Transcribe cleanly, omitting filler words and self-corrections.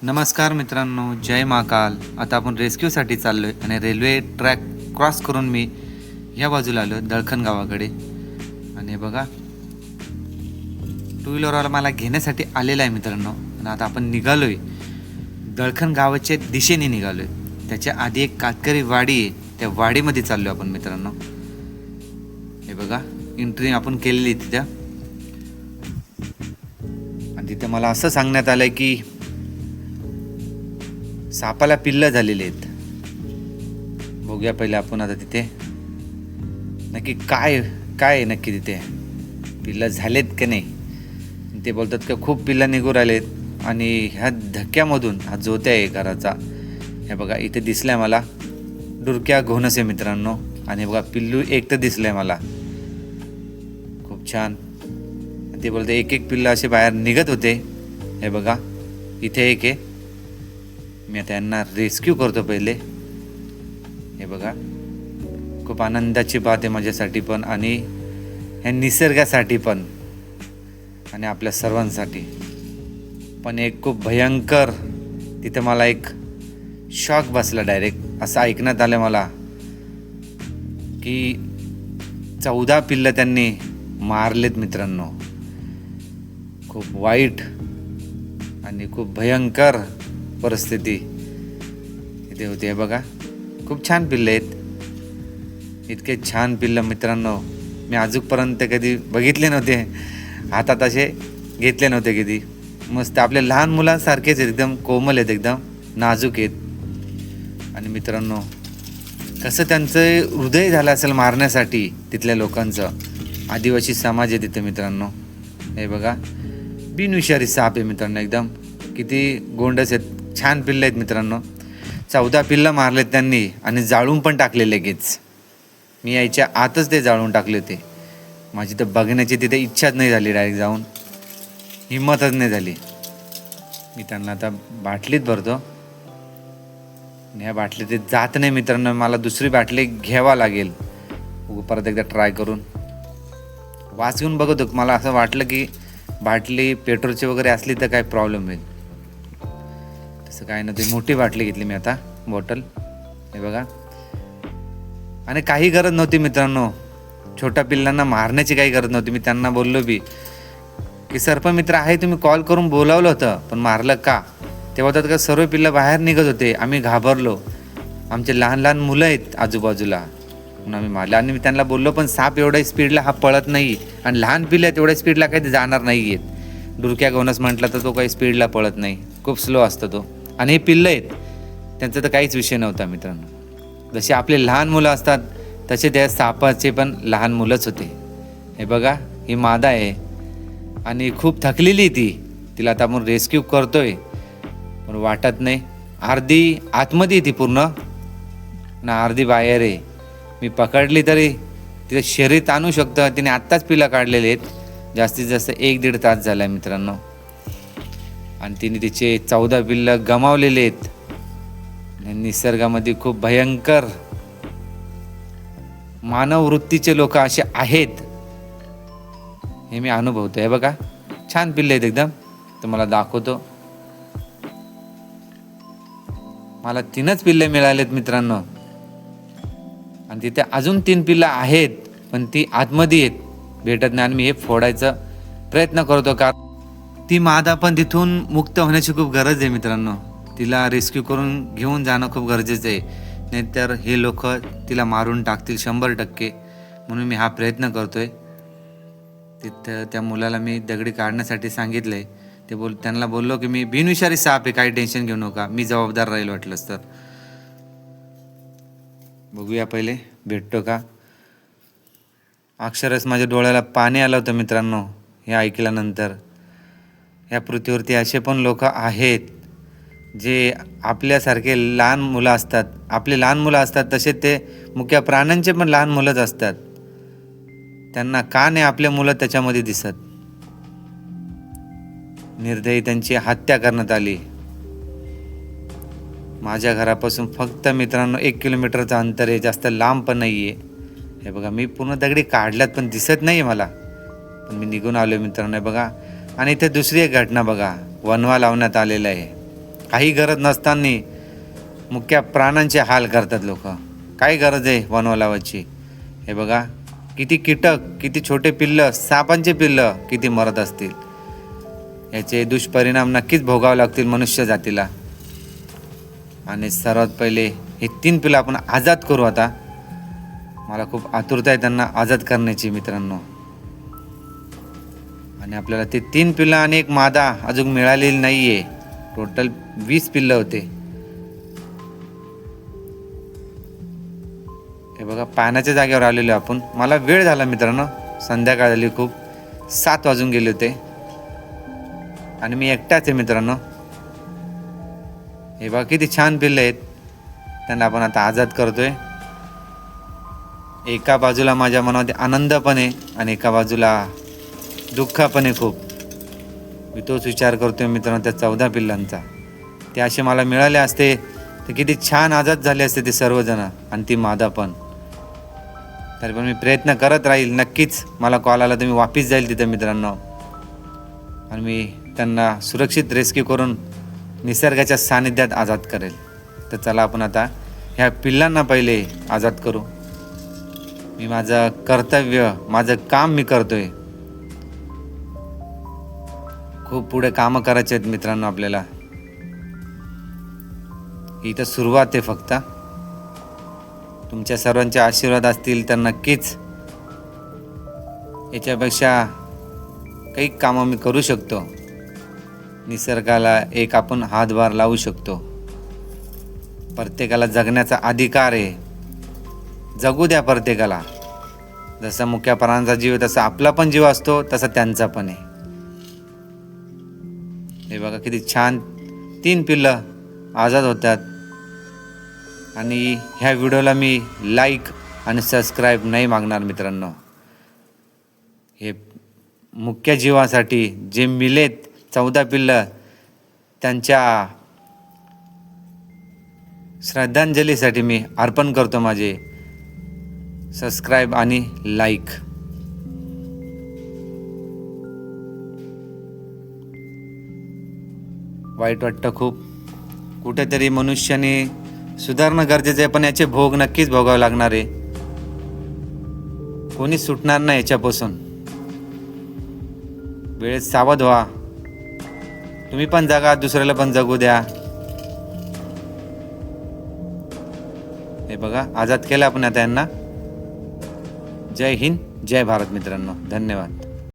नमस्कार मित्रांनो, जय महाकाल. आता आपण रेस्क्यूसाठी चाललो आहे आणि रेल्वे ट्रॅक क्रॉस करून मी ह्या बाजूला आलो दळखन गावाकडे. आणि बघा, टू व्हीलरवाला मला घेण्यासाठी आलेला आहे मित्रांनो. आणि आता आपण निघालो आहे दळखन गावाच्या दिशेने निघालो आहे. त्याच्या आधी एक कातकरी वाडी आहे, त्या वाडीमध्ये चाललो आपण मित्रांनो. हे बघा, एंट्री आपण केलेली तिथं. आणि तिथं मला असं सांगण्यात आलं की सापाला पिल्लं झालेले आहेत. बघूया पहिले आपण आता तिथे नक्की काय काय नक्की तिथे पिल्लं झालेत का नाही. ते बोलतात का खूप पिल्लं निघून राहिलेत. आणि ह्या धक्क्यामधून हा जोत्या आहे घराचा. हे बघा, इथे दिसलाय मला डुरक्या घोणस आहे मित्रांनो. आणि बघा, पिल्लू एक तर दिसलंय मला, खूप छान. ते बोलते एक एक पिल्लं असे बाहेर निघत होते. हे बघा, इथे एक आहे. मी आता यांना रेस्क्यू करतो पहिले. हे बघा, खूप आनंदाची बात आहे माझ्यासाठी पण, आणि ह्या निसर्गासाठी पण, आणि आपल्या सर्वांसाठी पण. एक खूप भयंकर तिथं मला एक शॉक बसला डायरेक्ट. असं ऐकण्यात आलं मला की 14 पिल्लं त्यांनी मारलेत मित्रांनो. खूप वाईट आणि खूप भयंकर परिस्थिती इथे होती. हे बघा, खूप छान पिल्लं आहेत. इतके छान पिल्लं मित्रांनो मी अजूनपर्यंत कधी बघितले नव्हते, हातात असे घेतले नव्हते कधी. मस्त आपल्या लहान मुलांसारखेच आहेत, एकदम कोमल आहेत, एकदम नाजूक आहेत. आणि मित्रांनो, कसं त्यांचं हृदय झालं असेल मारण्यासाठी तिथल्या लोकांचं. आदिवासी समाज आहे तिथे मित्रांनो. हे बघा, बिनविषारी साप आहे मित्रांनो. एकदम किती गोंडस आहेत, छान पिल्लं आहेत मित्रांनो. 14 पिल्लं मारलेत त्यांनी आणि जाळून पण टाकले लगेच. मी यायच्या आतच ते जाळून टाकले होते. माझी तर बघण्याची तिथे इच्छाच नाही झाली, डायरेक्ट जाऊन हिंमतच नाही झाली. मी त्यांना आता बाटलीत भरतो. ह्या बाटलीत ते जात नाही मित्रांनो, मला दुसरी बाटली घ्यावा लागेल परत एकदा ट्राय करून. वास घेऊन बघतो, मला असं वाटलं की बाटली पेट्रोलची वगैरे असली तर काय प्रॉब्लेम होईल. तसं काय नव्हतं. मोठी बाटली घेतली मी आता, बॉटल. हे बघा, आणि काही गरज नव्हती मित्रांनो, छोट्या पिल्लांना मारण्याची काही गरज नव्हती. मी त्यांना बोललो बी की सर्पमित्र आहे, तुम्ही कॉल करून बोलावलं होतं, पण मारलं का? ते बोलतात का सर्व पिल्लं बाहेर निघत होते, आम्ही घाबरलो, आमचे लहान लहान मुलं आहेत आजूबाजूला, म्हणून आम्ही मारलं. आणि मी त्यांना बोललो पण साप एवढ्या स्पीडला हा पळत नाही, आणि लहान पिल्लं आहेत एवढ्या स्पीडला काही जाणार नाही आहेत. डुरक्या घोणस म्हटलं तर तो काही स्पीडला पळत नाही, खूप स्लो असतो तो. आणि हे पिल्लं आहेत, त्यांचा तर काहीच विषय नव्हता मित्रांनो. जसे आपले लहान मुलं असतात तसे त्या सापाचे पण लहान मुलंच होते. हे बघा, ही मादा आहे आणि खूप थकलेली तिला आता आपण रेस्क्यू करतोय, पण वाटत नाही. अर्धी आतमध्ये ती पूर्ण ना, अर्धी बाहेर आहे. मी पकडली तरी तिचं शरीर आणू शकतं. तिने आत्ताच पिल्लं काढलेले आहेत, जास्तीत जास्त 1-1.5 तास झाला आहे मित्रांनो. आणि तिने तिचे 14 पिल्लं गमावलेले आहेत. निसर्गामध्ये खूप भयंकर मानववृत्तीचे लोक असे आहेत, हे मी अनुभवतो. हे बघा, छान पिल्ले आहेत एकदम. तुम्हाला दाखवतो. मला 3च पिल्ले मिळालेत मित्रांनो, आणि तिथे अजून 3 पिल्लं आहेत, पण ती आतमध्ये आहेत, भेटत नाही. आणि मी हे फोडायचा प्रयत्न करतो, का ती मादा पण तिथून मुक्त होण्याची खूप गरज आहे मित्रांनो. तिला रेस्क्यू करून घेऊन जाणं खूप गरजेचं आहे, नाहीतर हे लोक तिला मारून टाकतील 100%. म्हणून मी हा प्रयत्न करतोय. तिथं त्या मुलाला मी दगडी काढण्यासाठी सांगितलंय. त्यांना बोललो की मी बिनविषारी साप आहे, काही टेन्शन घेऊ नका, मी जबाबदार राहील वाटलंच तर. बघूया पहिले भेटतो का. अक्षरच माझ्या डोळ्याला पाणी आलं होतं मित्रांनो हे ऐकल्यानंतर. ह्या पृथ्वीवरती असे पण लोक आहेत जे आपल्यासारखे लहान मुलं असतात, आपले लहान मुलं असतात, तसे ते मुख्य प्राण्यांचे पण लहान मुलंच असतात. त्यांना का नाही आपले मुलं त्याच्यामध्ये दिसत. निर्दयी त्यांची हत्या करण्यात आली. माझ्या घरापासून फक्त मित्रांनो 1 किलोमीटरचं अंतर आहे, जास्त लांब पण नाही आहे. हे बघा, मी पूर्ण दगडी काढल्यात पण दिसत नाही मला, पण मी निघून आलो मित्रांनो. बघा, आणि इथे दुसरी एक घटना बघा, वनवा लावण्यात आलेला आहे. काही गरज नसताना मुख्य प्राण्यांचे हाल करतात लोक. काय गरज आहे वनवा लावायची? हे बघा किती कीटक, किती छोटे पिल्लं, सापांचे पिल्लं किती मरत असतील. याचे दुष्परिणाम नक्कीच भोगावे लागतील मनुष्य जातीला. आणि सर्वात पहिले हे 3 पिल्लं आपण आजाद करू. आता मला खूप आतुरता आहे त्यांना आजाद करण्याची मित्रांनो. आणि आपल्याला ते 3 पिल्लं आणि एक मादा अजून मिळालेली नाही आहे. टोटल 20 पिल्लं होते. हे बघा पाण्याच्या जागेवर आलेलो आपण. मला वेळ झाला मित्रांनो, संध्याकाळ झाली खूप, 7 वाजून गेले होते आणि मी एकटाच आहे मित्रांनो. हे बघा किती छान पिल्लं आहेत. त्यांना आपण आता आजाद करतोय. एका बाजूला माझ्या मनामध्ये आनंद पण आहे आणि एका बाजूला दुःख पण आहे खूप. मी तोच विचार करतोय मित्रांनो त्या 14 पिल्लांचा. ते असे मला मिळाले असते तर किती छान आजाद झाले असते ते सर्वजण आणि ती मादा पण. तरी पण मी प्रयत्न करत राहील. नक्कीच मला कॉल आला तर मी वापस जाईल तिथं मित्रांनो आणि मी त्यांना सुरक्षित रेस्क्यू करून निसर्गाच्या सानिध्यात आजाद करेल. तर चला आपण आता ह्या पिल्लांना पहिले आजाद करू. मी माझं कर्तव्य, माझं काम मी करतोय. खूप पुढे कामं करायचे आहेत मित्रांनो आपल्याला. इथं सुरुवात आहे फक्त. तुमच्या सर्वांचे आशीर्वाद असतील तर नक्कीच याच्यापेक्षा काही कामं मी करू शकतो. निसर्गाला एक आपण हातभार लावू शकतो. प्रत्येकाला जगण्याचा अधिकार आहे. जगू द्या प्रत्येकाला. जसा मुख्य प्राण्यांचा जीव आहे तसा आपला पण जीव असतो, तसा त्यांचा पण आहे. हे बघा किती छान 3 पिल्लं आजाद होतात. आणि ह्या व्हिडिओला मी लाईक आणि सबस्क्राईब नाही मागणार मित्रांनो. हे मुख्य जीवासाठी जे मिलेत 14 पिल्लं, त्यांच्या श्रद्धांजलीसाठी मी अर्पण करतो माझे सबस्क्राईब आणि लाईक. वाईट वाटतं खूप. कुठेतरी मनुष्याने सुधारणं गरजेचं आहे, पण याचे भोग नक्कीच भोगावे लागणार आहे. कोणी सुटणार नाही याच्यापासून. वेळेत सावध व्हा. तुम्ही पण जगा, दुसऱ्याला पण जगू द्या. हे बघा आजाद केलं आपण आता यांना. जय हिंद, जय भारत मित्रांनो. धन्यवाद.